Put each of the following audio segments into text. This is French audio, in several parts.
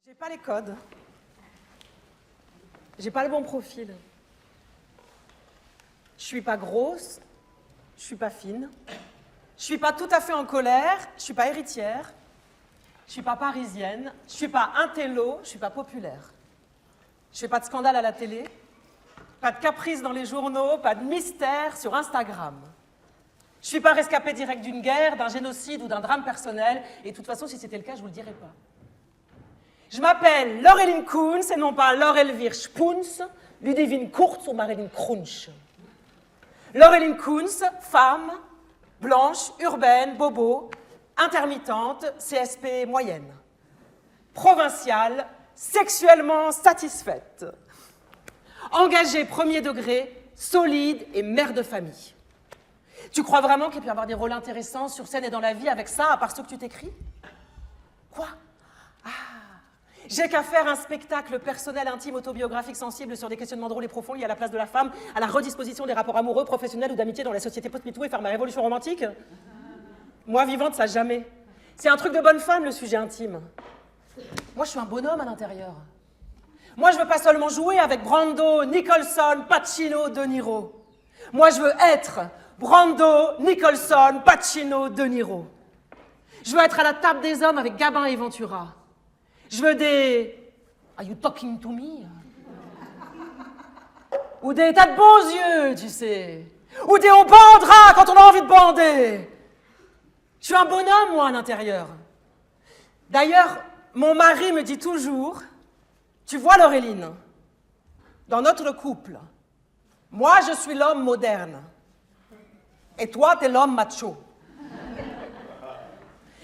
J'ai pas les codes. J'ai pas le bon profil. Je suis pas grosse, je suis pas fine. Je suis pas tout à fait en colère, je suis pas héritière. Je suis pas parisienne, je suis pas intello, je suis pas populaire. Je fais pas de scandale à la télé, pas de caprice dans les journaux, pas de mystère sur Instagram. Je suis pas rescapée direct d'une guerre, d'un génocide ou d'un drame personnel, et de toute façon, si c'était le cas, je vous le dirais pas. Je m'appelle Laureline Kunz, et non pas Laure Elvire Spunz, Ludivine Kurz ou Marilyn Crunch. Laureline Kunz, femme, blanche, urbaine, bobo, intermittente, CSP moyenne. Provinciale, sexuellement satisfaite. Engagée premier degré, solide et mère de famille. Tu crois vraiment qu'il peut y avoir des rôles intéressants sur scène et dans la vie avec ça, à part ceux que tu t'écris? Quoi? Ah, j'ai qu'à faire un spectacle personnel, intime, autobiographique, sensible sur des questionnements drôles et profonds liés à la place de la femme, à la redisposition des rapports amoureux, professionnels ou d'amitié dans la société post-MeToo et faire ma révolution romantique? Moi, vivante, ça jamais. C'est un truc de bonne femme, le sujet intime. Moi, je suis un bonhomme à l'intérieur. Moi, je veux pas seulement jouer avec Brando, Nicholson, Pacino, De Niro. Moi, je veux être Brando, Nicholson, Pacino, De Niro. Je veux être à la table des hommes avec Gabin et Ventura. Je veux des... Are you talking to me? Ou des tas de beaux yeux, tu sais. Ou des on bandera quand on a envie de bander. Je suis un bonhomme, moi, à l'intérieur. D'ailleurs, mon mari me dit toujours, tu vois, Laureline, dans notre couple, moi, je suis l'homme moderne. Et toi, t'es l'homme macho.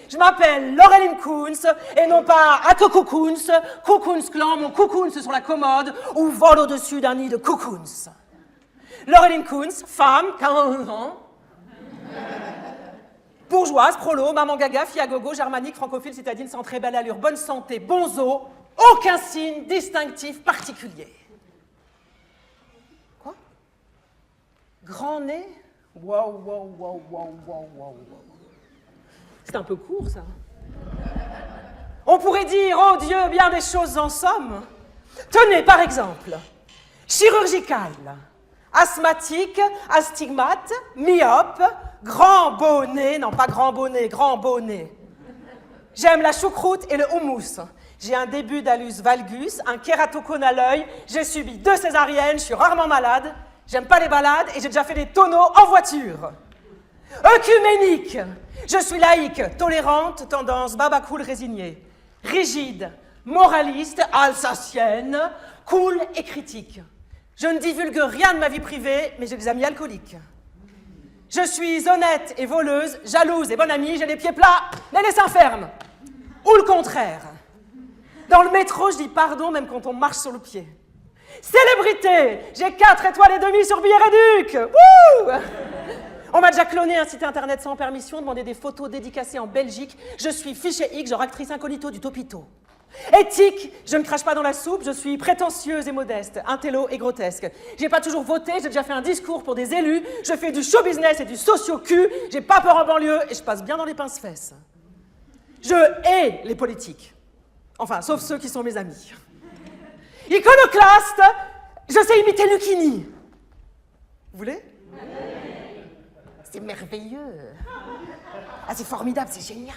Je m'appelle Laureline Kunz, et non pas Akoko Kunz, Kukunz Clan, mon Kukunz sur la commode, ou vole au-dessus d'un nid de Kukunz. Laureline Kunz, femme, 40 ans, bourgeoise, prolo, maman gaga, fille à gogo, germanique, francophile, citadine, sans très belle allure, bonne santé, bons os, aucun signe distinctif particulier. Quoi? Grand nez? Wow, wow, wow, wow, wow, wow. C'est un peu court, ça. On pourrait dire, oh Dieu, bien des choses en somme. Tenez, par exemple, chirurgicale, asthmatique, astigmate, myope, grand bonnet, non pas grand bonnet, grand bonnet. J'aime la choucroute et le houmous. J'ai un début d'allus valgus, un kératocone à l'œil, j'ai subi 2 césariennes, je suis rarement malade, j'aime pas les balades et j'ai déjà fait des tonneaux en voiture. Œcuménique, je suis laïque, tolérante, tendance babacool résignée, rigide, moraliste, alsacienne, cool et critique. Je ne divulgue rien de ma vie privée, mais j'ai des amis alcooliques. Je suis honnête et voleuse, jalouse et bonne amie, j'ai les pieds plats, mais les seins fermes. Ou le contraire. Dans le métro, je dis pardon même quand on marche sur le pied. Célébrité, j'ai 4 étoiles et demie sur Billet Réduc. Wouh! On m'a déjà cloné un site internet sans permission, demandé des photos dédicacées en Belgique. Je suis fichée X, genre actrice incognito du Topito. Éthique, je ne crache pas dans la soupe, je suis prétentieuse et modeste, intello et grotesque. J'ai pas toujours voté, j'ai déjà fait un discours pour des élus, je fais du show business et du socio-cul, j'ai pas peur en banlieue et je passe bien dans les pince-fesses. Je hais les politiques. Enfin, sauf ceux qui sont mes amis. Iconoclaste, je sais imiter Lucchini. Vous voulez? C'est merveilleux. Ah, c'est formidable, c'est génial.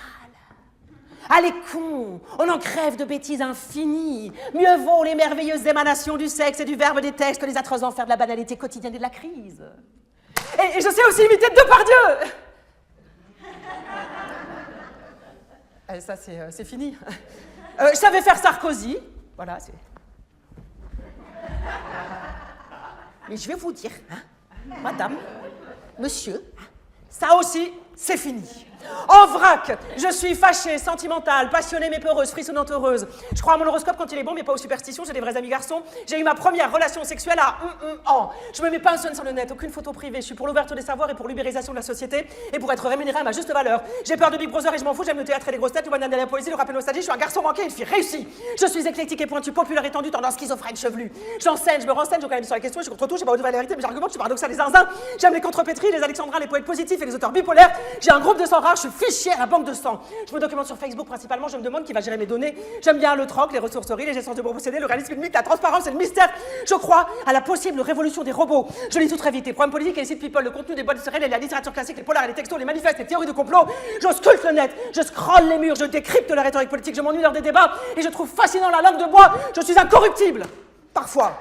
Ah, les cons, on en crève de bêtises infinies. Mieux vaut les merveilleuses émanations du sexe et du verbe des textes que les atroces enfers de la banalité quotidienne et de la crise. Et je sais aussi imiter Depardieu. Ça, c'est fini. Je savais faire Sarkozy. Voilà, c'est... Mais je vais vous dire, hein, madame, monsieur, ça aussi, c'est fini. En vrac, je suis fâchée, sentimentale, passionnée mais peureuse, frissonnante heureuse. Je crois à mon horoscope quand il est bon, mais pas aux superstitions, j'ai des vrais amis garçons. J'ai eu ma première relation sexuelle à ans. Je me mets pas un son sur le net, aucune photo privée. Je suis pour l'ouverture des savoirs et pour l'ubérisation de la société et pour être rémunérée à ma juste valeur. J'ai peur de Big Brother et je m'en fous, j'aime le théâtre et les grosses têtes, le banane et la poésie, le rap et la nostalgie. Je suis un garçon manqué, une fille réussie. Je suis éclectique et pointue, populaire et tendue, tendance schizophrène, chevelu. J'enseigne, je me renseigne, je sur la question, je suis contre tout, j'ai pas haute valérité, mais j'argumente, je suis paradoxal, les zinzins. J'aime les contrepétries, les alexandrins, les poètes positifs et les auteurs bipolaires. J'ai un groupe de sang rare. je suis fichier à la banque de sang. Je me documente sur Facebook principalement, je me demande qui va gérer mes données. J'aime bien le troc, les ressourceries, les gestions de bons procédés, le réalisme limite, la transparence et le mystère. Je crois à la possible révolution des robots. Je lis tout très vite, les problèmes politiques et les sites people, le contenu des boîtes de céréales, la littérature classique, les polars, les textos, les manifestes, les théories de complot. Je sculpte le net, je scrolle les murs, je décrypte la rhétorique politique, je m'ennuie lors des débats et je trouve fascinant la langue de bois. Je suis incorruptible. Parfois.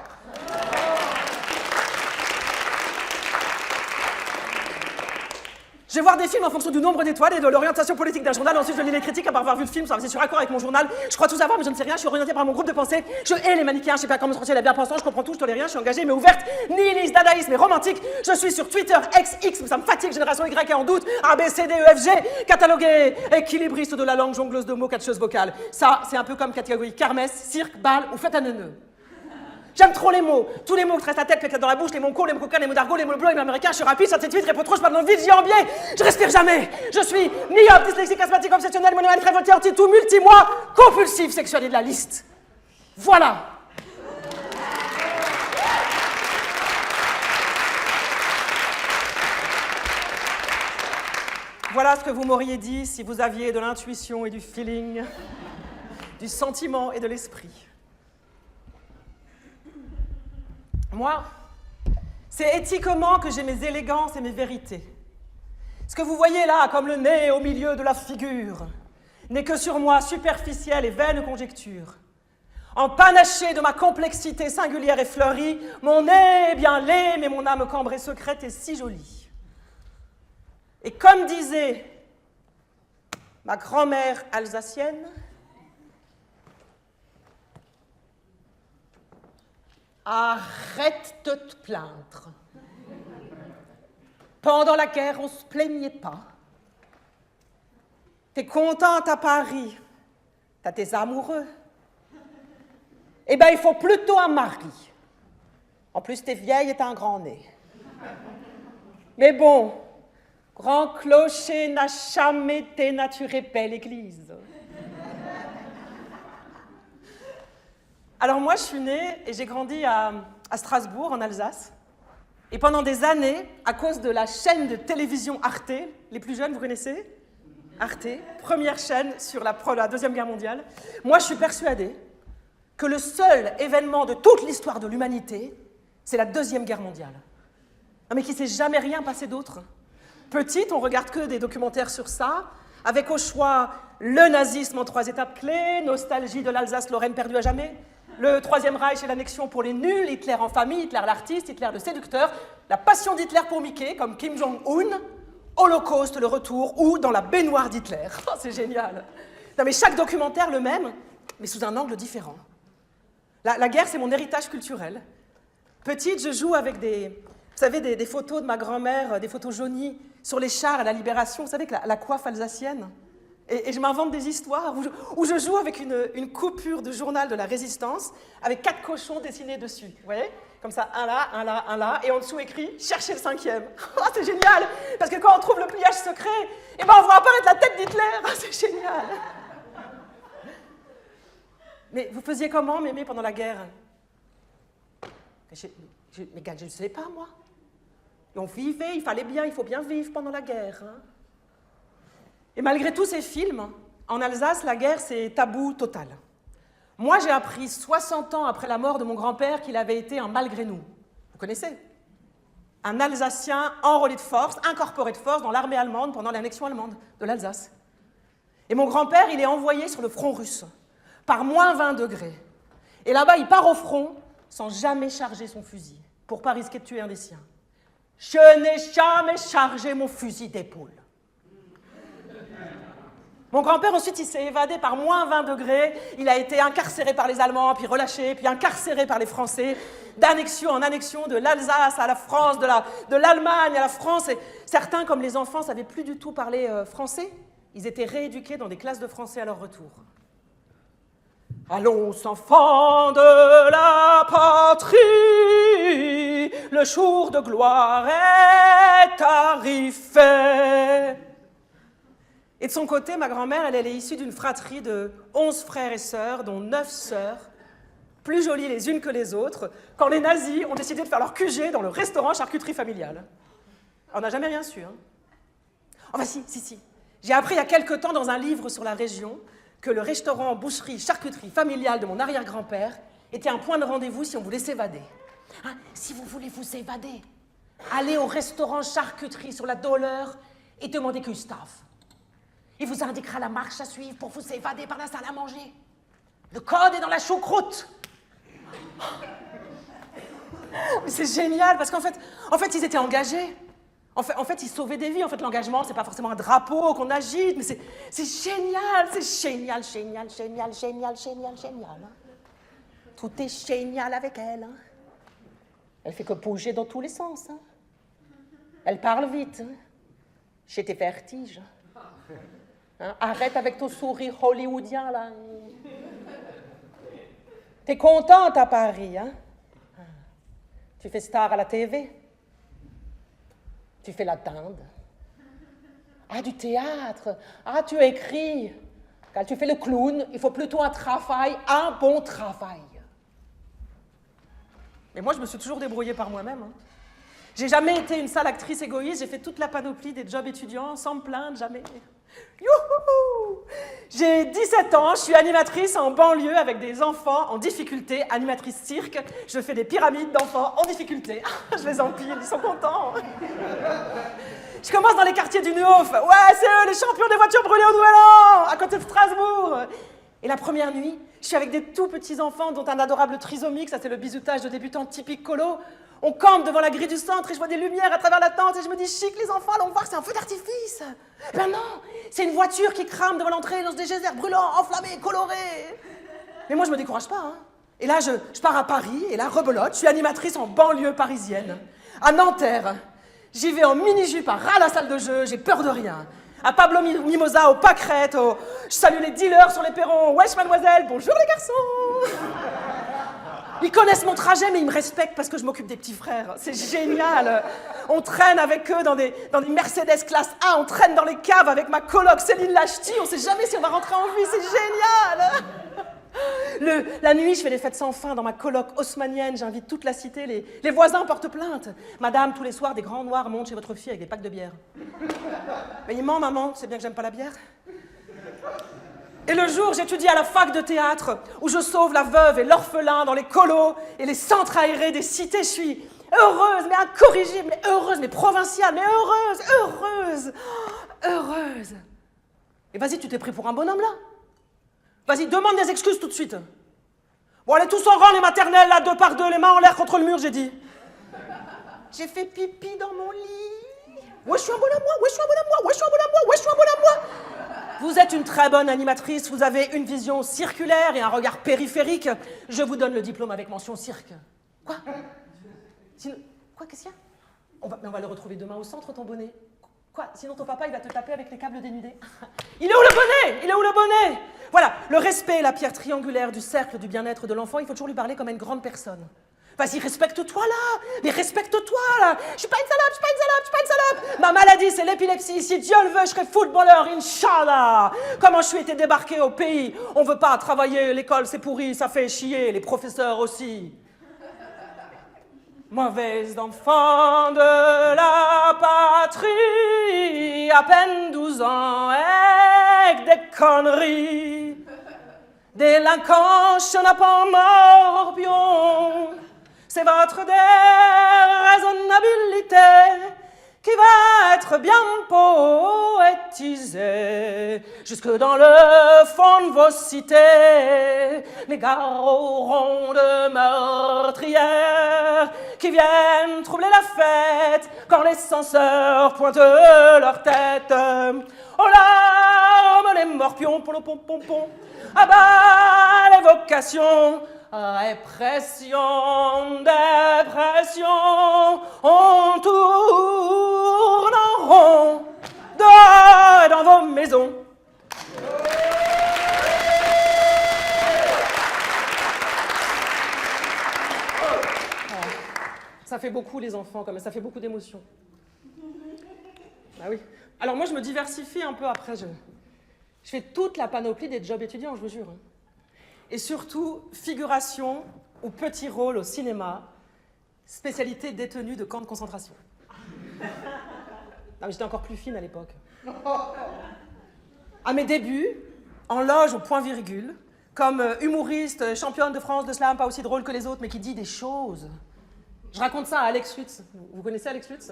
Je vais voir des films en fonction du nombre d'étoiles et de l'orientation politique d'un journal. Ensuite, je lis les critiques après avoir vu le film, c'est sur accord avec mon journal. Je crois tout savoir, mais je ne sais rien. Je suis orienté par mon groupe de pensée. Je hais les manichéens. Je sais pas comment se sentir la bien-pensant. Je comprends tout, je tolère rien. Je suis engagé, mais ouverte. Nihiliste, dadaïsme et romantique. Je suis sur Twitter, X, ça me fatigue. Génération Y est en doute. A, B, C, D, E, F, G. Catalogué, équilibriste de la langue, jongleuse de mots, catcheuse vocale. Ça, c'est un peu comme catégorie kermesse, cirque, bal ou fête à neuneu. J'aime trop les mots. Tous les mots qui restent à tête, dans la bouche, les mots courts, les mots coquins, les mots d'argot, les mots bleus, les mots américains. Je suis rapide, ça vite, réponds trop, je parle dans le vide, j'y en biais. Je respire jamais. Je suis myope, dyslexique, asthmatique, obsessionnel, monomane, révolté, anti-tout, multi-moi, compulsif, sexuel et de la liste. Voilà. Voilà ce que vous m'auriez dit si vous aviez de l'intuition et du feeling, du sentiment et de l'esprit. Moi, c'est éthiquement que j'ai mes élégances et mes vérités. Ce que vous voyez là, comme le nez au milieu de la figure, n'est que sur moi superficielle et vaine conjecture. Empanaché de ma complexité singulière et fleurie, mon nez est bien laid, mais mon âme cambrée secrète est si jolie. Et comme disait ma grand-mère alsacienne, arrête de te plaindre. Pendant la guerre, on se plaignait pas. T'es contente à Paris, t'as tes amoureux. Eh ben, il faut plutôt un mari. En plus, t'es vieille et t'as un grand nez. Mais bon, grand clocher n'a jamais dénaturé belle église. Alors moi, je suis née et j'ai grandi à Strasbourg, en Alsace. Et pendant des années, à cause de la chaîne de télévision Arte, les plus jeunes, vous connaissez Arte, première chaîne sur la Deuxième Guerre mondiale, moi, je suis persuadée que le seul événement de toute l'histoire de l'humanité, c'est la Deuxième Guerre mondiale. Non mais qu'il ne s'est jamais rien passé d'autre. Petite, on regarde que des documentaires sur ça, avec au choix le nazisme en 3 étapes clés, nostalgie de l'Alsace-Lorraine perdue à jamais, le Troisième Reich et l'annexion pour les nuls, Hitler en famille, Hitler l'artiste, Hitler le séducteur, la passion d'Hitler pour Mickey, comme Kim Jong-un, Holocauste, le retour, ou dans la baignoire d'Hitler. Oh, c'est génial. Non mais chaque documentaire le même, mais sous un angle différent. La guerre, c'est mon héritage culturel. Petite, je joue avec des photos de ma grand-mère, des photos jaunies sur les chars à la Libération, vous savez, la coiffe alsacienne. Et je m'invente des histoires où je joue avec une coupure de journal de la Résistance avec 4 cochons dessinés dessus. Vous voyez? Comme ça, un là, un là, un là, et en dessous écrit « Cherchez le 5e ». Oh, c'est génial! Parce que quand on trouve le pliage secret, eh ben, on voit apparaître la tête d'Hitler. Oh, c'est génial! Mais vous faisiez comment, mémé, pendant la guerre? Mais gars, je ne sais pas, moi. Et on vivait, il fallait bien, il faut bien vivre pendant la guerre. Hein. Et malgré tous ces films, en Alsace, la guerre, c'est tabou total. Moi, j'ai appris 60 ans après la mort de mon grand-père qu'il avait été un malgré nous. Vous connaissez? Un Alsacien enrôlé de force, incorporé de force dans l'armée allemande pendant l'annexion allemande de l'Alsace. Et mon grand-père, il est envoyé sur le front russe, par moins 20 degrés. Et là-bas, il part au front sans jamais charger son fusil, pour pas risquer de tuer un des siens. Je n'ai jamais chargé mon fusil d'épaule. Mon grand-père, ensuite, il s'est évadé par moins 20 degrés. Il a été incarcéré par les Allemands, puis relâché, puis incarcéré par les Français, d'annexion en annexion, de l'Alsace à la France, de l'Allemagne à la France. Et certains, comme les enfants, ne savaient plus du tout parler français. Ils étaient rééduqués dans des classes de français à leur retour. Allons, enfants de la patrie, le jour de gloire est arrivé. Et de son côté, ma grand-mère, elle est issue d'une fratrie de 11 frères et sœurs, dont 9 sœurs, plus jolies les unes que les autres, quand les nazis ont décidé de faire leur QG dans le restaurant charcuterie familiale. On n'a jamais rien su, hein. Enfin, si. J'ai appris il y a quelque temps dans un livre sur la région que le restaurant boucherie-charcuterie familiale de mon arrière-grand-père était un point de rendez-vous si on voulait s'évader. Hein, si vous voulez vous évader, allez au restaurant charcuterie sur la Dolleur et demandez Gustave. Il vous indiquera la marche à suivre pour vous évader par la salle à manger. Le code est dans la choucroute. C'est génial parce qu'en fait, ils étaient engagés. En fait, ils sauvaient des vies. En fait, l'engagement, c'est pas forcément un drapeau qu'on agite, mais c'est génial, génial. Hein. Tout est génial avec elle. Hein. Elle fait que bouger dans tous les sens. Hein. Elle parle vite. Hein. J'ai des vertiges. Hein. Arrête avec ton sourire hollywoodien, là. T'es contente à Paris, hein? Tu fais star à la TV. Tu fais la dinde. Ah, du théâtre. Ah, tu écris. Quand tu fais le clown, il faut plutôt un bon travail. Mais moi, je me suis toujours débrouillée par moi-même. Hein. J'ai jamais été une sale actrice égoïste. J'ai fait toute la panoplie des jobs étudiants sans me plaindre, jamais. Youhou! J'ai 17 ans, je suis animatrice en banlieue avec des enfants en difficulté, animatrice cirque. Je fais des pyramides d'enfants en difficulté. Je les empile, ils sont contents. Je commence dans les quartiers du Nuof. Ouais, c'est eux, les champions des voitures brûlées au Nouvel An, à côté de Strasbourg. Et la première nuit, je suis avec des tout petits enfants, dont un adorable trisomique, ça c'est le bisoutage de débutant typique colo. On campe devant la grille du centre et je vois des lumières à travers la tente et je me dis, chic, les enfants, allons voir, c'est un feu d'artifice. Ben non, c'est une voiture qui crame devant l'entrée, lance des geysers brûlants, enflammés, colorés. Mais moi, je me décourage pas. Hein. Et là, je pars à Paris et là, rebelote, je suis animatrice en banlieue parisienne, à Nanterre. J'y vais en mini-jupe à ras la salle de jeu, j'ai peur de rien. À Pablo Mimosa, au Pâquerettes, je salue les dealers sur les perrons. Wesh, mademoiselle, bonjour les garçons. Ils connaissent mon trajet, mais ils me respectent parce que je m'occupe des petits frères. C'est génial. On traîne avec eux dans des Mercedes classe A, on traîne dans les caves avec ma coloc Céline Lachty, on sait jamais si on va rentrer en vie, c'est génial. La nuit, je fais des fêtes sans fin dans ma coloc haussmannienne, j'invite toute la cité, les voisins portent plainte. Madame, tous les soirs, des grands noirs montent chez votre fille avec des packs de bière. Mais il ment, maman, tu sais bien que j'aime pas la bière. Et le jour, j'étudie à la fac de théâtre, où je sauve la veuve et l'orphelin dans les colos et les centres aérés des cités. Je suis heureuse, mais incorrigible, mais heureuse, mais provinciale, mais heureuse. Et vas-y, tu t'es pris pour un bonhomme, là? Vas-y, demande des excuses tout de suite. Bon, allez tous en rang, les maternelles, là, 2 par 2, les mains en l'air contre le mur, j'ai dit. J'ai fait pipi dans mon lit. Ouais, je suis un bonhomme, moi. Vous êtes une très bonne animatrice, vous avez une vision circulaire et un regard périphérique. Je vous donne le diplôme avec mention cirque. Quoi? Quoi, qu'est-ce qu'il y a? On va le retrouver demain au centre, ton bonnet. Quoi? Sinon ton papa, il va te taper avec les câbles dénudés. Il est où le bonnet? Voilà, le respect est la pierre triangulaire du cercle du bien-être de l'enfant. Il faut toujours lui parler comme à une grande personne. Vas-y, respecte-toi là! Mais respecte-toi là! Je suis pas une salope! Ma maladie, c'est l'épilepsie. Si Dieu le veut, je serai footballeur, Inch'Allah! Comment je suis été débarqué au pays? On veut pas travailler, l'école c'est pourri, ça fait chier, les professeurs aussi. Mauvais enfant de la patrie, à peine 12 ans, avec des conneries. Délinquant, je n'ai pas morbion. C'est votre déraisonnabilité qui va être bien poétisée jusque dans le fond de vos cités. Les garrons de meurtrières qui viennent troubler la fête quand les censeurs pointent leur tête. Oh larmes, les morpions, pom, à bas les vocations. Répression, dépression, on tourne en rond dans vos maisons. Ça fait beaucoup les enfants, comme ça fait beaucoup d'émotions. Bah oui. Alors moi je me diversifie un peu après, je fais toute la panoplie des jobs étudiants, je vous jure. Et surtout, figuration ou petit rôle au cinéma, spécialité détenue de camp de concentration. Non, mais j'étais encore plus fine à l'époque. à mes débuts, en loge au point-virgule, comme humoriste, championne de France de slam, pas aussi drôle que les autres, mais qui dit des choses. Je raconte ça à Alex Lutz. Vous connaissez Alex Lutz?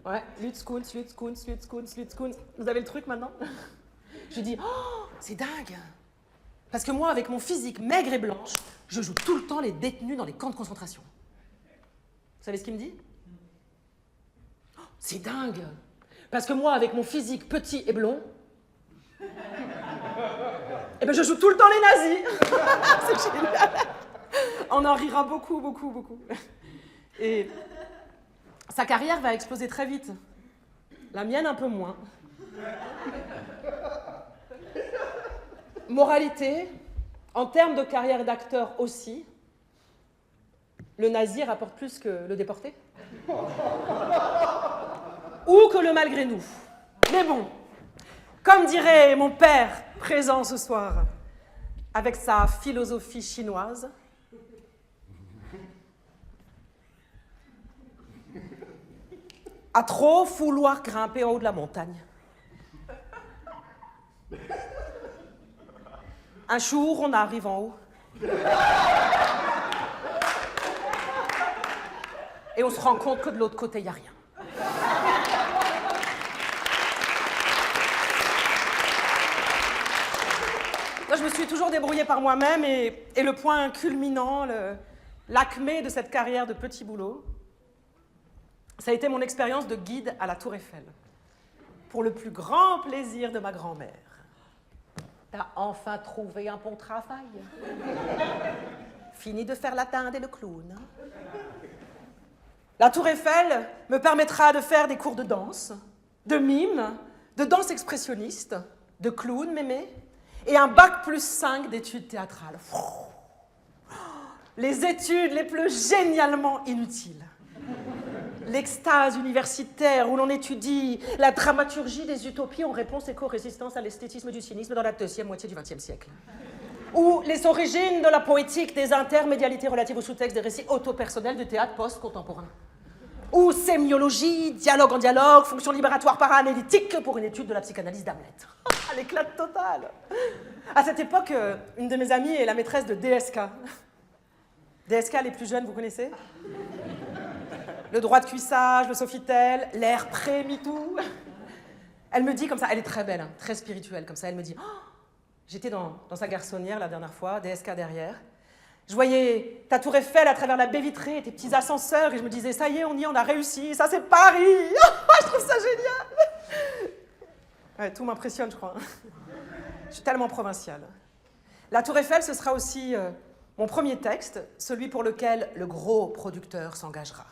Ouais, Lutz, Kunz, Lutz, Kunz, Lutz, Kunz, Lutz, Kunz. Vous avez le truc maintenant? Je lui dis, oh, c'est dingue. Parce que moi, avec mon physique maigre et blanche, je joue tout le temps les détenus dans les camps de concentration. Vous savez ce qu'il me dit? Oh, c'est dingue. Parce que moi, avec mon physique petit et blond, eh ben, je joue tout le temps les nazis. C'est génial. On en rira beaucoup, beaucoup, beaucoup. Et sa carrière va exploser très vite. La mienne un peu moins. Moralité, en termes de carrière d'acteur aussi, le nazi rapporte plus que le déporté. Ou que le malgré nous. Mais bon, comme dirait mon père présent ce soir, avec sa philosophie chinoise, à trop vouloir grimper en haut de la montagne. Un jour, on arrive en haut. Et on se rend compte que de l'autre côté, il n'y a rien. Moi, je me suis toujours débrouillée par moi-même et le point culminant, l'acmé de cette carrière de petit boulot, ça a été mon expérience de guide à la Tour Eiffel, pour le plus grand plaisir de ma grand-mère. T'as enfin trouvé un bon travail. Fini de faire la dinde et le clown. La Tour Eiffel me permettra de faire des cours de danse, de mime, de danse expressionniste, de clown mémé, et un bac plus 5 d'études théâtrales. Les études les plus génialement inutiles. L'extase universitaire où l'on étudie la dramaturgie des utopies en réponse et co-résistance à l'esthétisme du cynisme dans la deuxième moitié du XXe siècle. Ou les origines de la poétique des intermédialités relatives au sous-texte des récits autopersonnels du théâtre post-contemporain. Ou sémiologie, dialogue en dialogue, fonction libératoire para-analytique pour une étude de la psychanalyse d'Hamlet. L'éclat total. À cette époque, une de mes amies est la maîtresse de DSK. DSK, les plus jeunes, vous connaissez? Le droit de cuissage, le Sofitel, l'air pré-MeToo. Elle me dit comme ça, elle est très belle, hein, très spirituelle comme ça, elle me dit, oh, j'étais dans sa garçonnière la dernière fois, DSK derrière, je voyais ta tour Eiffel à travers la baie vitrée, tes petits ascenseurs, et je me disais, ça y est, on a réussi, ça c'est Paris. Je trouve ça génial. Ouais, tout m'impressionne, je crois. Je suis tellement provinciale. La tour Eiffel, ce sera aussi mon premier texte, celui pour lequel le gros producteur s'engagera.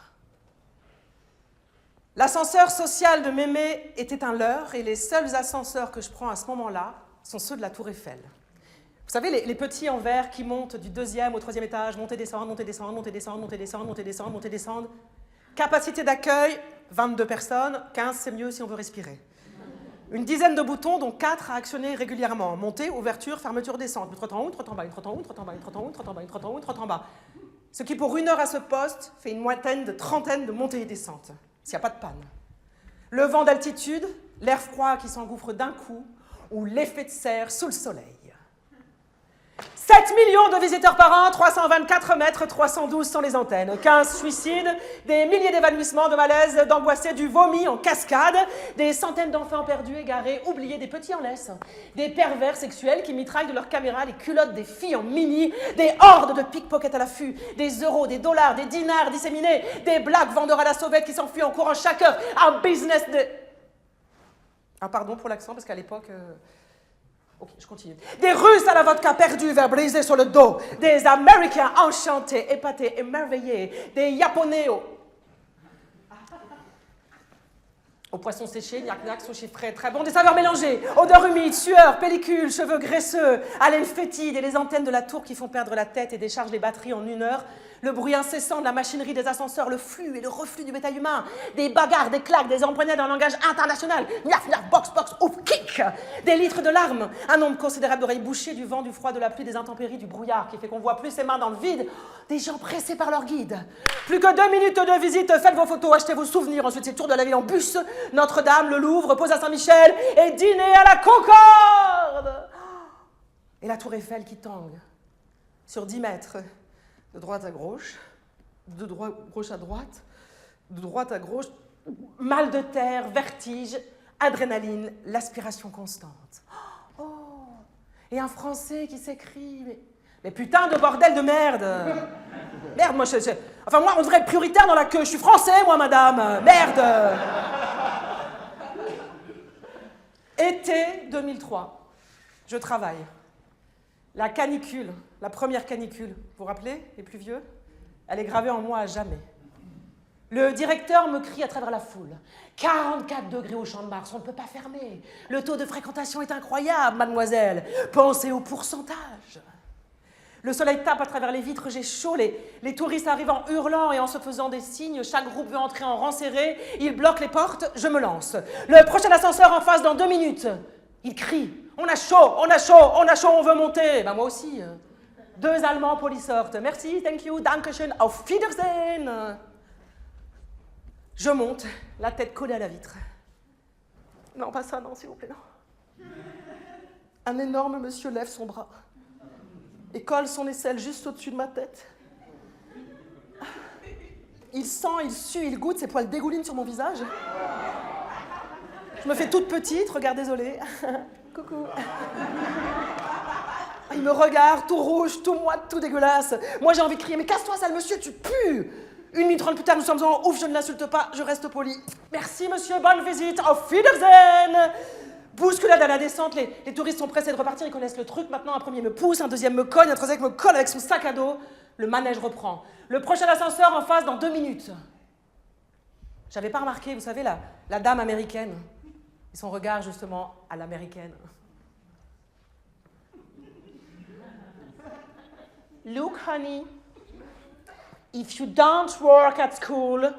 L'ascenseur social de Mémé était un leurre et les seuls ascenseurs que je prends à ce moment-là sont ceux de la Tour Eiffel. Vous savez, les petits en verre qui montent du 2e au 3e étage, monter, descendre, monter, descendre, monter, descendre, monter, descendre, monter, descendre, monter, descendre. Capacité d'accueil, 22 personnes, 15 c'est mieux si on veut respirer. Une dizaine de boutons, dont 4 à actionner régulièrement. Montée, ouverture, fermeture, descente. Une trotte en haut, une trotte en bas, une trotte en haut, une trotte en bas, une trotte en haut, une trotte en bas, une trotte en haut, une trotte en bas. Ce qui, pour 1 heure à ce poste, fait une moyenne de trentaine de montées et descentes. S'il n'y a pas de panne. Le vent d'altitude, l'air froid qui s'engouffre d'un coup, ou l'effet de serre sous le soleil. 7 millions de visiteurs par an, 324 mètres, 312 sans les antennes, 15 suicides, des milliers d'évanouissements, de malaises, d'angoissés, du vomi en cascade, des centaines d'enfants perdus, égarés, oubliés, des petits en laisse, des pervers sexuels qui mitraillent de leurs caméras les culottes des filles en mini, des hordes de pickpockets à l'affût, des euros, des dollars, des dinars disséminés, des blagues vendeurs à la sauvette qui s'enfuient en courant chaque heure, un business de... Ah pardon pour l'accent parce qu'à l'époque... Ok, je continue. Des Russes à la vodka perdus, vers brisés sur le dos. Des Américains enchantés, épatés, émerveillés. Des Japonais au poisson séché, gnac-gnac, sushi frais, très bon. Des saveurs mélangées, odeurs humides, sueur, pellicule, cheveux graisseux, haleine fétide et les antennes de la tour qui font perdre la tête et déchargent les batteries en 1 heure. Le bruit incessant de la machinerie des ascenseurs, le flux et le reflux du bétail humain, des bagarres, des claques, des empoignades en langage international, gnaf, gnaf, box, box, ouf, kick, des litres de larmes, un nombre considérable d'oreilles bouchées, du vent, du froid, de la pluie, des intempéries, du brouillard qui fait qu'on voit plus ses mains dans le vide, des gens pressés par leur guide. Plus que 2 minutes de visite, faites vos photos, achetez vos souvenirs, ensuite c'est tour de la ville en bus, Notre-Dame, le Louvre, pause à Saint-Michel et dîner à la Concorde. merde. Et la tour Eiffel qui tangue. Sur 10 mètres, de droite à gauche, de gauche à droite, de droite à gauche, mal de terre, vertige, adrénaline, l'aspiration constante. Oh. Et un Français qui s'écrie, mais putain de bordel de merde. Merde, moi, enfin moi, on devrait être prioritaire dans la queue. Je suis français, moi, madame. Merde. Été 2003. Je travaille. La canicule, la première canicule, vous vous rappelez, les plus vieux? Elle est gravée en moi à jamais. Le directeur me crie à travers la foule. 44 degrés au Champ de Mars, on ne peut pas fermer. Le taux de fréquentation est incroyable, mademoiselle. Pensez au pourcentage. Le soleil tape à travers les vitres, j'ai chaud. Les touristes arrivent en hurlant et en se faisant des signes. Chaque groupe veut entrer en rang serré. Ils bloquent les portes, je me lance. Le prochain ascenseur en face dans 2 minutes. Ils crient. On a chaud, on a chaud, on a chaud, on veut monter. Ben moi aussi. 2 Allemands polysortes. Merci, thank you, dankeschön, auf Wiedersehen. Je monte, la tête collée à la vitre. Non, pas ça, non, s'il vous plaît, non. Un énorme monsieur lève son bras et colle son aisselle juste au-dessus de ma tête. Il sent, il sue, il goûte, ses poils dégoulinent sur mon visage. Je me fais toute petite, regarde, désolée. Coucou. Il me regarde, tout rouge, tout moite, tout dégueulasse. Moi, j'ai envie de crier, mais casse-toi, sale monsieur, tu pues! 1 minute 30 plus tard, nous sommes en ouf, je ne l'insulte pas, je reste poli. Merci, monsieur, bonne visite, auf Wiedersehen! Bousculade à la descente, les touristes sont pressés de repartir, ils connaissent le truc. Maintenant, un premier me pousse, un deuxième me cogne, un troisième me colle avec son sac à dos. Le manège reprend. Le prochain ascenseur en face dans 2 minutes. J'avais pas remarqué, vous savez, la dame américaine. Et son regard, justement, à l'américaine. Look, honey, if you don't work at school,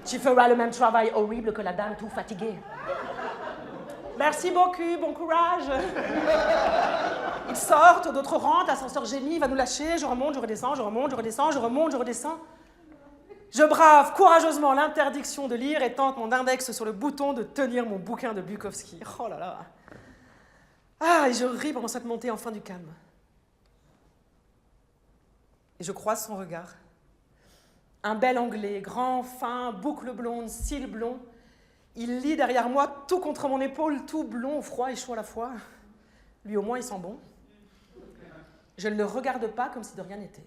tu feras le même travail horrible que la dame tout fatiguée. Merci beaucoup, bon courage. Ils sortent, d'autres rentrent, l'ascenseur gémit, va nous lâcher, je remonte, je redescends, je remonte, je redescends, je remonte, je redescends. Je brave courageusement l'interdiction de lire et tente mon index sur le bouton de tenir mon bouquin de Bukowski. Oh là là. Ah, et je ris pendant cette montée enfin du calme. Et je croise son regard. Un bel anglais, grand, fin, boucle blonde, cils blonds. Il lit derrière moi, tout contre mon épaule, tout blond, froid et chaud à la fois. Lui, au moins, il sent bon. Je ne le regarde pas comme si de rien n'était.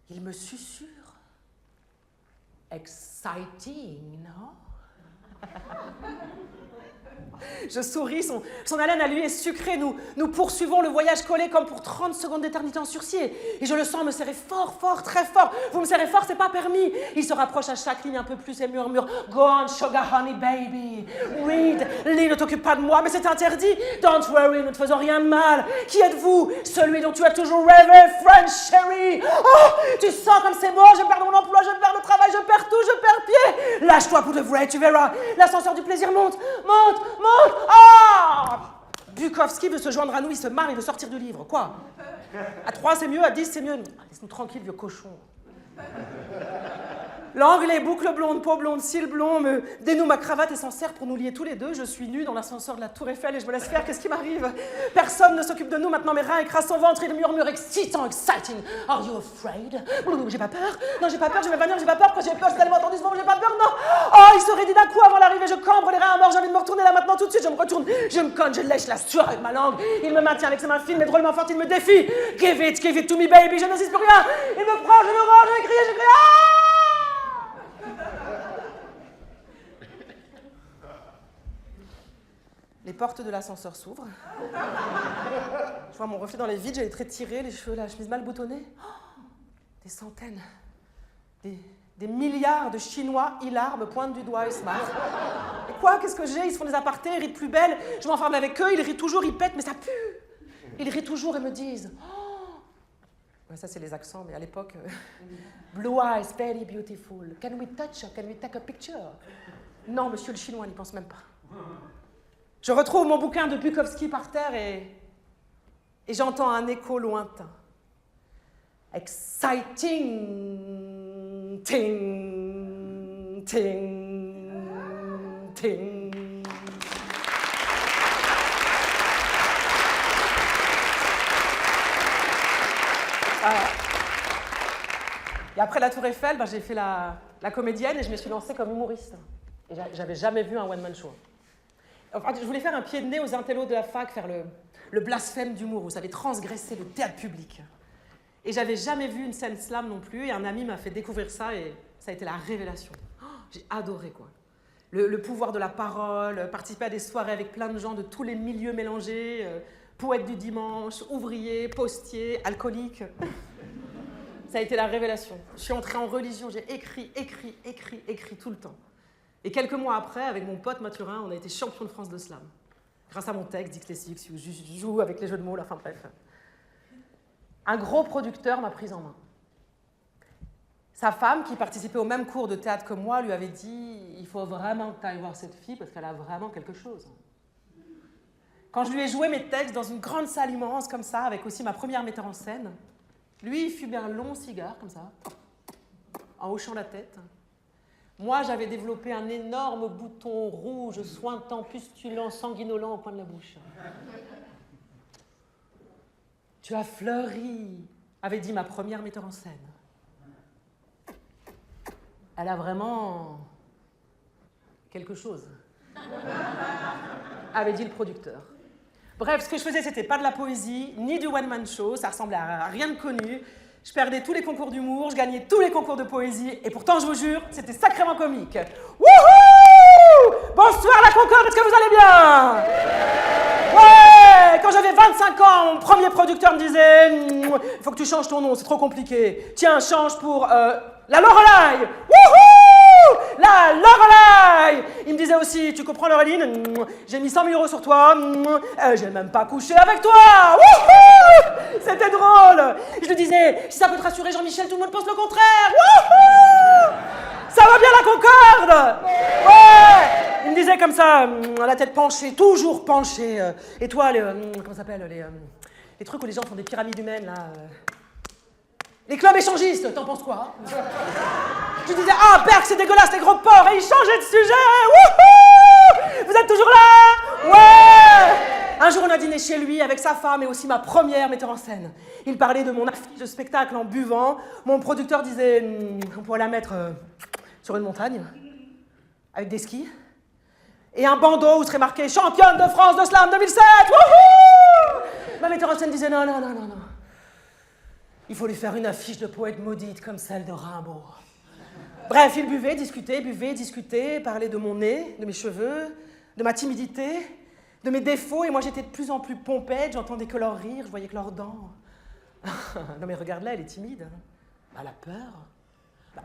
Il me susurre. Exciting, non? Je souris, son haleine à lui est sucrée. Nous poursuivons le voyage collé comme pour 30 secondes d'éternité en sursis. Et je le sens me serrer fort, fort, très fort. Vous me serrez fort, c'est pas permis. Il se rapproche à chaque ligne un peu plus et murmure « Go on, sugar honey baby. Read, lis, ne t'occupe pas de moi, mais c'est interdit. Don't worry, nous ne faisons rien de mal. Qui êtes-vous? Celui dont tu as toujours rêvé, French Sherry. Oh, tu sens comme c'est mort, je perds mon emploi, je perds le travail, je perds tout, je perds pied. Lâche-toi pour de vrai, tu verras. L'ascenseur du plaisir monte, monte, monte. Ah! Bukowski veut se joindre à nous, il se marre, il veut sortir du livre. Quoi? À 3, c'est mieux, à 10, c'est mieux. Laisse-nous tranquille, vieux cochon. L'anglais, boucle blonde, peau blonde, cils blonds, me dénoue ma cravate et s'en sert pour nous lier tous les deux. Je suis nue dans l'ascenseur de la Tour Eiffel et je me laisse faire. Qu'est-ce qui m'arrive? Personne ne s'occupe de nous. Maintenant, mes reins écrasent son ventre. Il murmure excitant, exciting. Are you afraid? J'ai pas peur. Non, j'ai pas peur. Je vais venir. J'ai pas peur. Pourquoi j'ai peur? Je tellement entendu ce mot. J'ai pas peur. Non. Oh, il se raidit d'un coup avant l'arrivée. Je cambre les reins à mort. J'ai envie de me retourner là maintenant tout de suite. Je me retourne. Je me cogne. Je lèche la sueur avec ma langue. Il me maintient avec ses mains fines mais drôlement fortes. Il me défie. Give it to me, baby. Je n'insiste plus rien. Il me prend. Je me rends. Je crie. Je crie. Ah! Les portes de l'ascenseur s'ouvrent. Je vois mon reflet dans les vides, j'ai les traits tirés, les cheveux, la chemise mal boutonnée. Oh, des centaines, des milliards de Chinois hilars me pointent du doigt et se marrent. Et quoi, qu'est-ce que j'ai? Ils se font des apartés, ils rient de plus belle. Je m'enferme avec eux, ils rient toujours, ils pètent, mais ça pue. Ils rient toujours et me disent... Oh. Ouais, ça, c'est les accents, mais à l'époque... Blue eyes, very beautiful. Can we touch her? Can we take a picture? Non, monsieur le Chinois n'y pense même pas. Je retrouve mon bouquin de Bukowski par terre et j'entends un écho lointain. Exciting, ting, ting, ting. Voilà. Et après la Tour Eiffel, j'ai fait la comédienne et je me suis lancée comme humoriste. Et j'avais jamais vu un one-man show. Enfin, je voulais faire un pied de nez aux intellos de la fac, faire le blasphème d'humour, vous savez, transgresser le théâtre public. Et j'avais jamais vu une scène slam non plus, et un ami m'a fait découvrir ça, et ça a été la révélation. Oh, j'ai adoré, quoi. Le pouvoir de la parole, participer à des soirées avec plein de gens de tous les milieux mélangés, poètes du dimanche, ouvriers, postiers, alcooliques. Ça a été la révélation. Je suis entrée en religion, j'ai écrit tout le temps. Et quelques mois après, avec mon pote Mathurin, on a été champion de France de slam. Grâce à mon texte, dyslexique, je joue avec les jeux de mots, là, enfin bref. Un gros producteur m'a prise en main. Sa femme, qui participait au même cours de théâtre que moi, lui avait dit « Il faut vraiment que tu ailles voir cette fille parce qu'elle a vraiment quelque chose. » Quand je lui ai joué mes textes dans une grande salle immense comme ça, avec aussi ma première metteur en scène, lui, il fumait un long cigare comme ça, en hochant la tête. Moi, j'avais développé un énorme bouton rouge, sointant, pustulant, sanguinolent au coin de la bouche. « Tu as fleuri », avait dit ma première metteur en scène. Elle a vraiment quelque chose, avait dit le producteur. Bref, ce que je faisais, c'était pas de la poésie, ni du one-man show, ça ressemblait à rien de connu. Je perdais tous les concours d'humour, je gagnais tous les concours de poésie, et pourtant, je vous jure, c'était sacrément comique. Wouhou! Bonsoir la Concorde, est-ce que vous allez bien? Ouais! Quand j'avais 25 ans, mon premier producteur me disait « Il faut que tu changes ton nom, c'est trop compliqué. Tiens, change pour la Lorelai! Wouhou! La Lorelai! » Il me disait aussi « Tu comprends Laureline? J'ai mis 100 000 € sur toi. J'ai même pas couché avec toi. Wouhou! C'était drôle. » Je lui disais « Si ça peut te rassurer Jean-Michel, tout le monde pense le contraire. Wouhou! Ça va bien la Concorde? Ouais! » Il me disait comme ça, la tête penchée, toujours penchée. Et toi, comment ça s'appelle les trucs où les gens font des pyramides humaines, là. Les clubs échangistes, t'en penses quoi? Je disais, ah, Berk, c'est dégueulasse, les gros porcs, et il changeait de sujet. Wouhou! Vous êtes toujours là? Ouais! Un jour, on a dîné chez lui avec sa femme et aussi ma première metteur en scène. Il parlait de mon affiche de spectacle en buvant. Mon producteur disait, on pourrait la mettre sur une montagne, avec des skis, et un bandeau où serait marqué « Championne de France de slam 2007 !» Wouhou! Ma metteur en scène disait « Non. Il faut lui faire une affiche de poète maudite comme celle de Rimbaud. » Bref, il buvait, discutait, parlait de mon nez, de mes cheveux, de ma timidité, de mes défauts, et moi j'étais de plus en plus pompette, j'entendais que leur rire, je voyais que leurs dents. Non mais regarde-la, elle est timide. Elle a peur.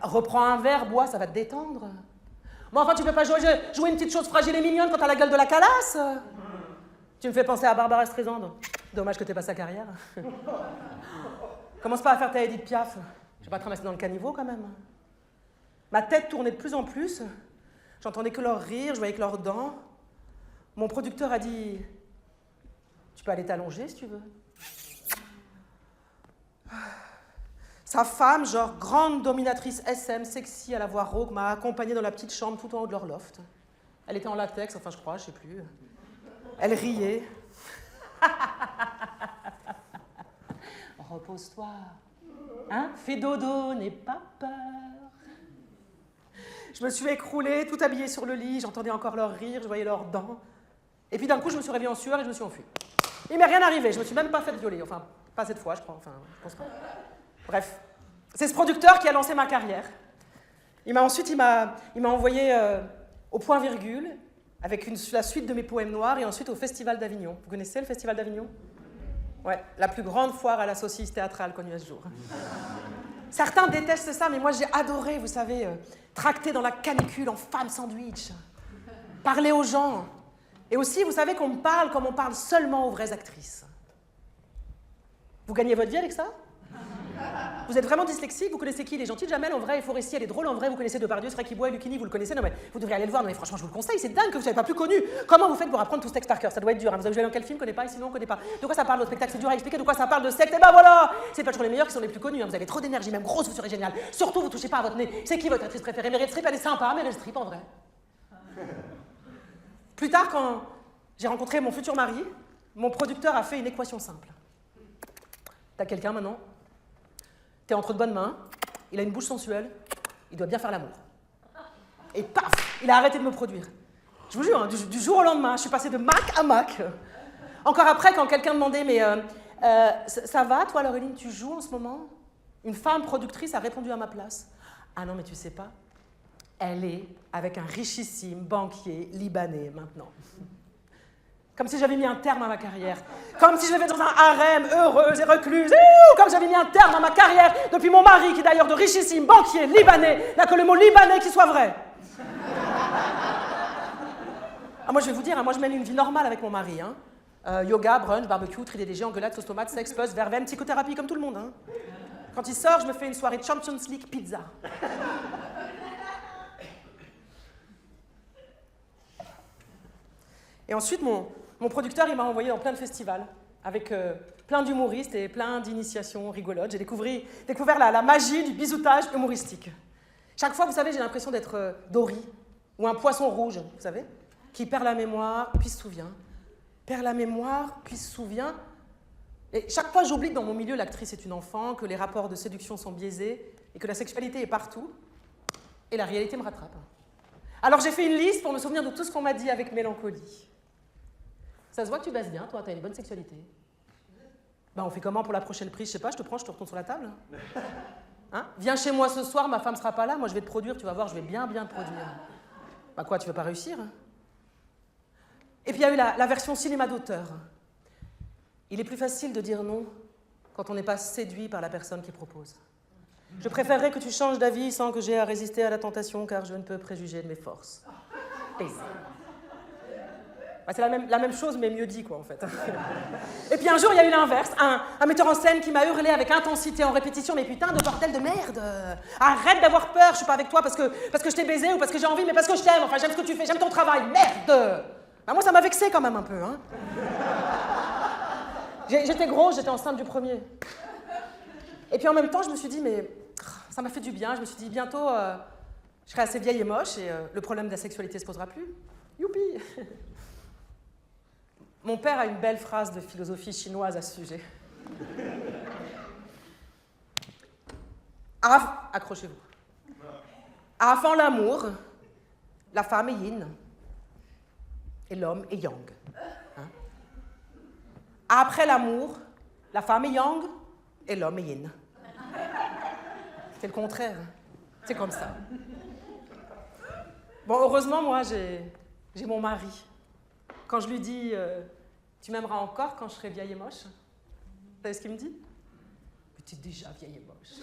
Reprends un verre, bois, ça va te détendre. Mais enfin, tu peux pas jouer une petite chose fragile et mignonne quand t'as la gueule de la calasse. Tu me fais penser à Barbara Streisand. Dommage que t'aies pas sa carrière. Commence pas à faire ta Edith Piaf. Je vais pas te ramasser dans le caniveau quand même. Ma tête tournait de plus en plus. J'entendais que leur rire, je voyais que leurs dents. Mon producteur a dit « Tu peux aller t'allonger si tu veux. » Sa femme, genre grande dominatrice SM, sexy, à la voix rauque, m'a accompagnée dans la petite chambre tout en haut de leur loft. Elle était en latex, enfin je crois, je sais plus. Elle riait. Repose-toi. Hein? Fais dodo, n'aie pas peur. Je me suis écroulée, tout habillée sur le lit, j'entendais encore leur rire, je voyais leurs dents. Et puis d'un coup, je me suis réveillée en sueur et je me suis enfuie. Il m'est rien arrivé, je me suis même pas fait violer. Enfin, pas cette fois, je crois. Enfin, je pense pas. Bref, c'est ce producteur qui a lancé ma carrière. Ensuite, il m'a envoyé au point virgule, avec la suite de mes poèmes noirs, et ensuite au Festival d'Avignon. Vous connaissez le Festival d'Avignon? Ouais, la plus grande foire à la saucisse théâtrale connue à ce jour. Certains détestent ça, mais moi j'ai adoré, vous savez, tracter dans la canicule en femme sandwich, parler aux gens. Et aussi, vous savez qu'on me parle comme on parle seulement aux vraies actrices. Vous gagnez votre vie avec ça? Vous êtes vraiment dyslexique? Vous connaissez qui? Les gentils de Jamel en vrai, et Forestier, elle est drôle en vrai, vous connaissez Depardieu, Straki Bois, Lucchini, vous le connaissez? Non mais vous devriez aller le voir, non mais franchement je vous le conseille, c'est dingue que vous ne soyez pas plus connu. Comment vous faites pour apprendre tout ce texte par cœur? Ça doit être dur, hein. Vous avez joué dans quel film? Connais pas, et sinon on connaît pas. De quoi ça parle au spectacle? C'est dur à expliquer, de quoi ça parle de secte? Et ben voilà! C'est pas toujours les meilleurs qui sont les plus connus, hein. Vous avez trop d'énergie, même grosse, vous serez génial. Surtout vous touchez pas à votre nez. C'est qui votre actrice préférée? Meryl Streep, elle est sympa, Meryl Streep en vrai. Plus tard, quand j'ai rencontré mon futur mari, mon producteur a fait une équation simple. T'as quelqu'un maintenant? t'es entre de bonnes mains, il a une bouche sensuelle, il doit bien faire l'amour. Et paf, il a arrêté de me produire. Je vous jure, hein, du jour au lendemain, je suis passée de Mac à Mac. Encore après, quand quelqu'un me demandait, mais ça va, toi, Laureline, tu joues en ce moment? Une femme productrice a répondu à ma place. Ah non, mais tu sais pas, elle est avec un richissime banquier libanais maintenant. Comme si j'avais mis un terme à ma carrière. Comme si je vivais dans un harem, heureuse et recluse. Comme j'avais mis un terme à ma carrière depuis mon mari, qui d'ailleurs de richissime banquier libanais, n'a que le mot libanais qui soit vrai. Ah, moi, je vais vous dire, hein, moi, je mène une vie normale avec mon mari. Hein. Yoga, brunch, barbecue, tri-DDG, engueulade, sauce tomate, sexe, puss, verveine, psychothérapie, comme tout le monde. Hein. Quand il sort, je me fais une soirée Champions League pizza. Et ensuite, mon producteur, il m'a envoyé dans plein de festivals, avec plein d'humoristes et plein d'initiations rigolotes. J'ai découvert la magie du bisoutage humoristique. Chaque fois, vous savez, j'ai l'impression d'être Dory, ou un poisson rouge, vous savez, qui perd la mémoire, puis se souvient. Perd la mémoire, puis se souvient. Et chaque fois, j'oublie que dans mon milieu, l'actrice est une enfant, que les rapports de séduction sont biaisés, et que la sexualité est partout, et la réalité me rattrape. Alors j'ai fait une liste pour me souvenir de tout ce qu'on m'a dit avec mélancolie. Ça se voit que tu baisses bien, toi, t'as une bonne sexualité. Ben, on fait comment pour la prochaine prise? Je sais pas, je te prends, je te retourne sur la table. Hein? Viens chez moi ce soir, ma femme sera pas là, moi je vais te produire, tu vas voir, je vais bien te produire. Bah quoi, tu veux pas réussir? Et puis il y a eu la version cinéma d'auteur. Il est plus facile de dire non quand on n'est pas séduit par la personne qui propose. Je préférerais que tu changes d'avis sans que j'aie à résister à la tentation, car je ne peux préjuger de mes forces. Bah, c'est la même chose, mais mieux dit, quoi, en fait. Et puis un jour, il y a eu l'inverse. Un metteur en scène qui m'a hurlé avec intensité en répétition, mais putain de bordel de merde! Arrête d'avoir peur, je suis pas avec toi parce que je t'ai baisé ou parce que j'ai envie, mais parce que je t'aime. Enfin, j'aime ce que tu fais, j'aime ton travail, merde! Bah, moi, ça m'a vexé quand même un peu, hein. J'étais grosse, j'étais enceinte du premier. Et puis en même temps, je me suis dit, mais ça m'a fait du bien. Je me suis dit, bientôt, je serai assez vieille et moche et le problème de la sexualité se posera plus. Youpi! Mon père a une belle phrase de philosophie chinoise à ce sujet. Accrochez-vous. Avant l'amour, la femme est yin et l'homme est yang. Hein? Après l'amour, la femme est yang et l'homme est yin. C'est le contraire. C'est comme ça. Bon, heureusement, moi, j'ai mon mari. Quand je lui dis tu m'aimeras encore quand je serai vieille et moche, vous savez ce qu'il me dit? Mais tu es déjà vieille et moche.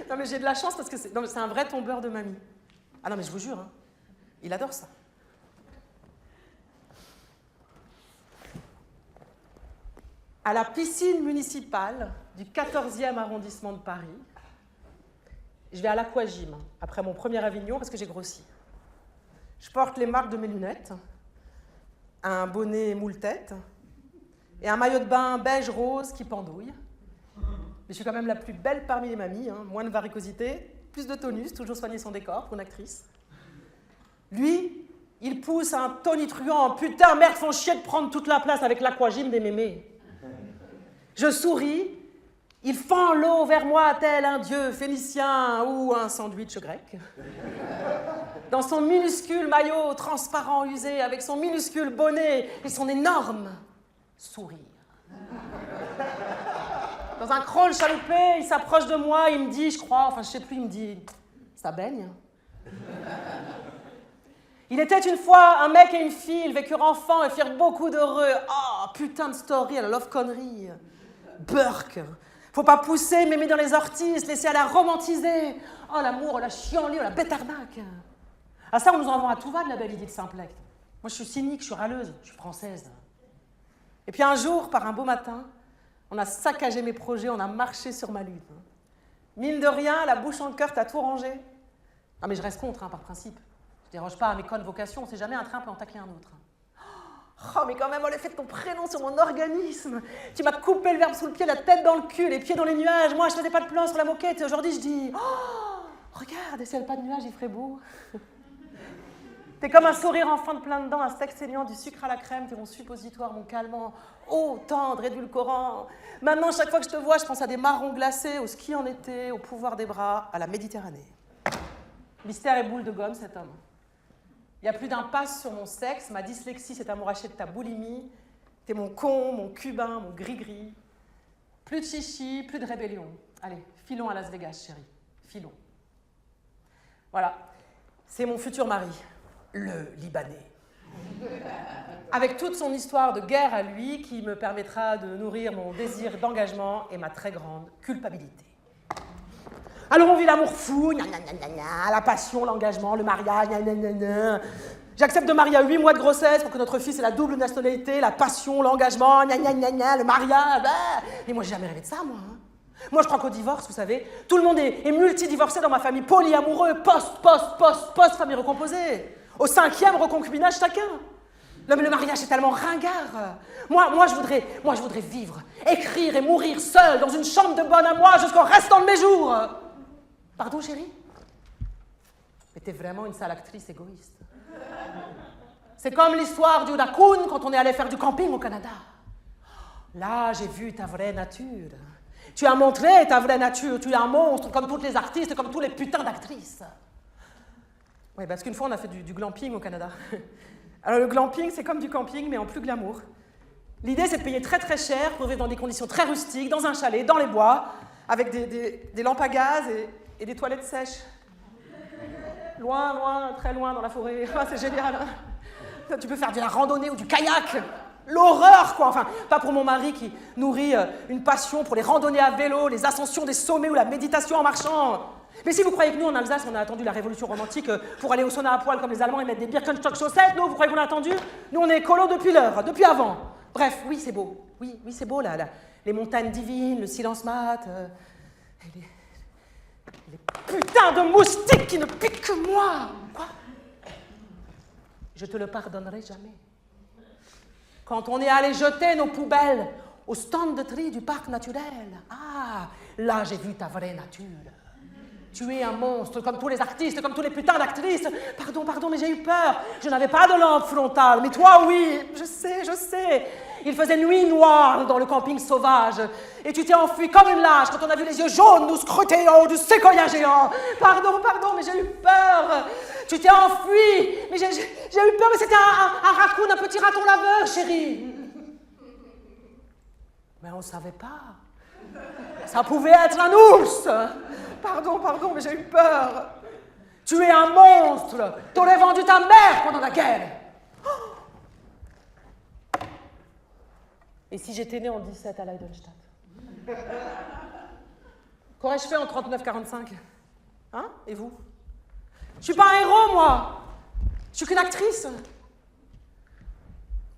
Non, mais j'ai de la chance parce que c'est un vrai tombeur de mamie. Ah non, mais je vous jure, hein, il adore ça. À la piscine municipale du 14e arrondissement de Paris, je vais à l'aquagym après mon premier Avignon parce que j'ai grossi. Je porte les marques de mes lunettes, un bonnet moule-tête et un maillot de bain beige-rose qui pendouille. Mais je suis quand même la plus belle parmi les mamies, hein. Moins de varicosité, plus de tonus, toujours soigner son décor pour une actrice. Lui, il pousse un tonitruant, putain, merde, font chier de prendre toute la place avec l'aquagym des mémés. Je souris, il fend l'eau vers moi tel un dieu phénicien ou un sandwich grec. Dans son minuscule maillot transparent usé, avec son minuscule bonnet et son énorme sourire. Dans un crawl chaloupé, il s'approche de moi, il me dit, je crois, enfin je sais plus, il me dit, ça baigne? Il était une fois un mec et une fille, ils vécurent enfants et firent beaucoup d'heureux. Oh, putain de story, la love connerie. Burk. Faut pas pousser, m'aimer dans les orties, se laisser à la romantiser. Oh, l'amour, la chienlit, la bête arnaque. Ah ça, on nous en vend à tout va de la belle idée de simplecte. Moi, je suis cynique, je suis râleuse, je suis française. Et puis un jour, par un beau matin, on a saccagé mes projets, on a marché sur ma lune. Mine de rien, la bouche en cœur, t'as tout rangé. Non mais je reste contre, hein, par principe. Je déroge pas à mes connes vocations, on sait jamais un train peut en tacler un autre. Oh, mais quand même, on l'a fait de ton prénom sur mon organisme. Tu m'as coupé le verbe sous le pied, la tête dans le cul, les pieds dans les nuages. Moi, je faisais pas de plan sur la moquette. Et aujourd'hui, je dis, oh, regarde, et s'il n'y avait pas de nuages, il ferait beau. T'es comme un sourire en fin de plein dedans, un sexe saignant, du sucre à la crème, t'es mon suppositoire, mon calmant, oh, tendre, édulcorant. Maintenant, chaque fois que je te vois, je pense à des marrons glacés, au ski en été, au pouvoir des bras, à la Méditerranée. Mystère et boule de gomme, cet homme. Il n'y a plus d'impasse sur mon sexe, ma dyslexie s'est amourachée de ta boulimie. T'es mon con, mon cubain, mon gris-gris. Plus de chichi, plus de rébellion. Allez, filons à Las Vegas, chérie. Filons. Voilà, c'est mon futur mari, le Libanais. Avec toute son histoire de guerre à lui qui me permettra de nourrir mon désir d'engagement et ma très grande culpabilité. Alors on vit l'amour fou, gna, gna, gna, gna, la passion, l'engagement, le mariage, gna, gna, gna, gna. J'accepte de marier à 8 mois de grossesse pour que notre fils ait la double nationalité, la passion, l'engagement, gna, gna, gna, gna, le mariage. Et moi, j'ai jamais rêvé de ça, moi. Moi, je crois qu'au divorce, vous savez, tout le monde est multi-divorcé dans ma famille, polyamoureux, post-famille recomposée. Au 5e reconcubinage chacun. Non, mais le mariage est tellement ringard. Moi, je voudrais vivre, écrire et mourir seul dans une chambre de bonne à moi jusqu'au restant de mes jours. Pardon, chérie? Mais t'es vraiment une sale actrice égoïste. C'est comme l'histoire du raccoon quand on est allé faire du camping au Canada. Là, j'ai vu ta vraie nature. Tu as montré ta vraie nature. Tu es un monstre comme toutes les artistes, comme tous les putains d'actrices. Oui, parce qu'une fois, on a fait du glamping au Canada. Alors, le glamping, c'est comme du camping, mais en plus glamour. L'idée, c'est de payer très très cher pour vivre dans des conditions très rustiques, dans un chalet, dans les bois, avec des lampes à gaz et des toilettes sèches. Loin, loin, très loin dans la forêt. Ah, c'est génial. Hein. Tu peux faire de la randonnée ou du kayak. L'horreur, quoi. Enfin, pas pour mon mari qui nourrit une passion pour les randonnées à vélo, les ascensions des sommets ou la méditation en marchant. Mais si vous croyez que nous, en Alsace, on a attendu la révolution romantique pour aller au sauna à poil comme les Allemands et mettre des Birkenstock chaussettes, nous, vous croyez qu'on a attendu? Nous, on est écolo depuis l'heure, depuis avant. Bref, oui, c'est beau. Oui, c'est beau, là. Les montagnes divines, le silence mat, les putains de moustiques qui ne piquent que moi. Quoi? Je te le pardonnerai jamais. Quand on est allé jeter nos poubelles au stand de tri du parc naturel, ah, là, j'ai vu ta vraie nature. Tu es un monstre, comme tous les artistes, comme tous les putains d'actrices. Pardon, mais j'ai eu peur. Je n'avais pas de lampe frontale, mais toi, oui. Je sais. Il faisait nuit noire dans le camping sauvage. Et tu t'es enfui comme une lâche quand on a vu les yeux jaunes nous scruter en haut du séquoia géant. Pardon, mais j'ai eu peur. Tu t'es enfui. Mais j'ai eu peur, mais c'était un raccoon, un petit raton laveur, chérie. Mais on ne savait pas. Ça pouvait être un ours. Pardon, mais j'ai eu peur. Tu es un monstre. T'aurais vendu ta mère pendant la guerre. Et si j'étais née en 17 à Leidenstadt? Qu'aurais-je fait en 39-45? Hein? Et vous? Je suis pas un héros, moi. Je suis qu'une actrice.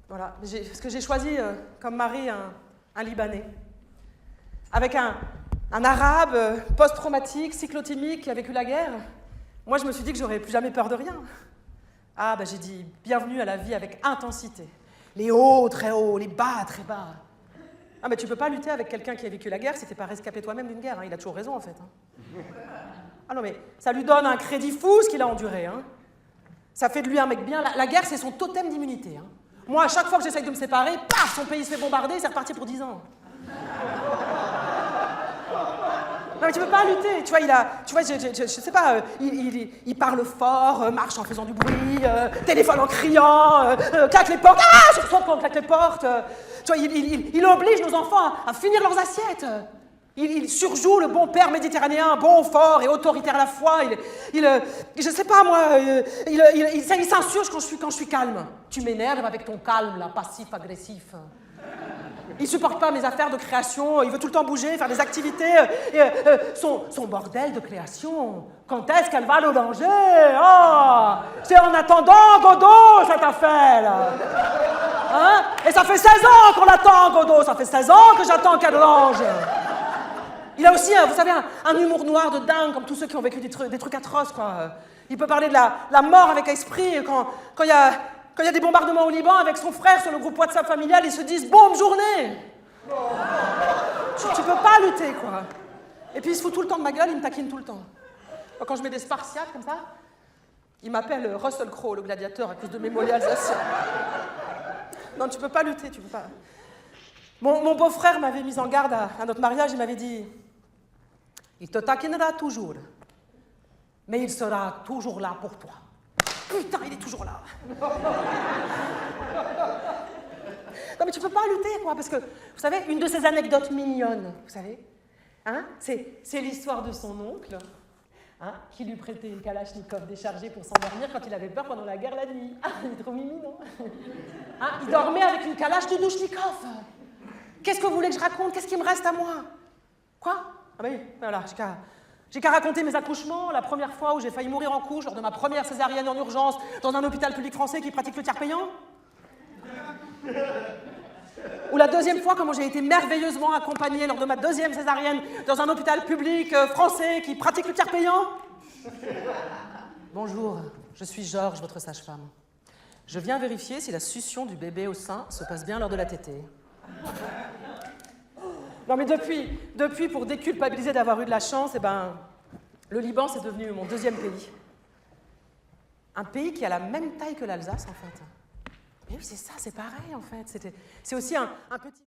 Voilà, parce que j'ai choisi comme mari un Libanais. Avec un arabe post-traumatique, cyclotimique qui a vécu la guerre. Moi, je me suis dit que j'aurais plus jamais peur de rien. Ah, j'ai dit bienvenue à la vie avec intensité. Les hauts, très hauts, les bas, très bas. Ah, mais tu peux pas lutter avec quelqu'un qui a vécu la guerre si t'es pas rescapé toi-même d'une guerre. Hein. Il a toujours raison, en fait. Hein. Ah non, mais ça lui donne un crédit fou, ce qu'il a enduré. Hein. Ça fait de lui un mec bien. La guerre, c'est son totem d'immunité. Hein. Moi, à chaque fois que j'essaye de me séparer, paf, son pays se fait bombarder, c'est reparti pour 10 ans. Non, mais tu peux pas lutter. Tu vois, je sais pas, il parle fort, marche en faisant du bruit, téléphone en criant, claque les portes. Ah, je ressens quand on claque les portes. Tu vois, il oblige nos enfants à finir leurs assiettes. Il surjoue le bon père méditerranéen, bon, fort et autoritaire à la fois. Je sais pas, moi, il s'insurge quand je suis calme. Tu m'énerves avec ton calme, là, passif-agressif. Il supporte pas mes affaires de création, il veut tout le temps bouger, faire des activités. Son bordel de création, quand est-ce qu'elle va le danger? Oh, c'est en attendant Godot, cette affaire. Hein? Et ça fait 16 ans qu'on l'attend, Godot, ça fait 16 ans que j'attends qu'elle range. Il a aussi, vous savez, un humour noir de dingue, comme tous ceux qui ont vécu des trucs atroces, quoi. Il peut parler de la mort avec esprit, quand il y a des bombardements au Liban, avec son frère sur le groupe WhatsApp familial, ils se disent « Bonne journée !» Tu peux pas lutter, quoi. Et puis il se fout tout le temps de ma gueule, il me taquine tout le temps. Quand je mets des spartiates comme ça, Il m'appelle Russell Crowe, le gladiateur, à cause de mes mollets alsaciens. Non, tu peux pas lutter, tu peux pas. Mon beau-frère m'avait mis en garde à notre mariage, il m'avait dit « Il te taquinera toujours, mais il sera toujours là pour toi. » Putain, il est toujours là. Non, mais tu peux pas lutter, quoi, parce que, vous savez, une de ces anecdotes mignonnes, vous savez, hein, c'est l'histoire de son oncle, hein, qui lui prêtait une kalachnikov déchargée pour s'endormir quand il avait peur pendant la guerre la nuit. Ah, il est trop mimi, non? Hein, il dormait avec une kalash de douchnikov. Qu'est-ce que vous voulez que je raconte? Qu'est-ce qui me reste à moi? Quoi? Ah ben oui, voilà, j'ai qu'à raconter mes accouchements, la première fois où j'ai failli mourir en couche lors de ma première césarienne en urgence dans un hôpital public français qui pratique le tiers payant. Ou la deuxième fois, comment j'ai été merveilleusement accompagnée lors de ma deuxième césarienne dans un hôpital public français qui pratique le tiers payant. Bonjour, je suis Georges, votre sage-femme. Je viens vérifier si la succion du bébé au sein se passe bien lors de la tétée. Non mais depuis, pour déculpabiliser d'avoir eu de la chance, eh ben, le Liban, c'est devenu mon deuxième pays. Un pays qui a la même taille que l'Alsace, en fait. Mais oui, c'est ça, c'est pareil, en fait. C'est aussi un petit...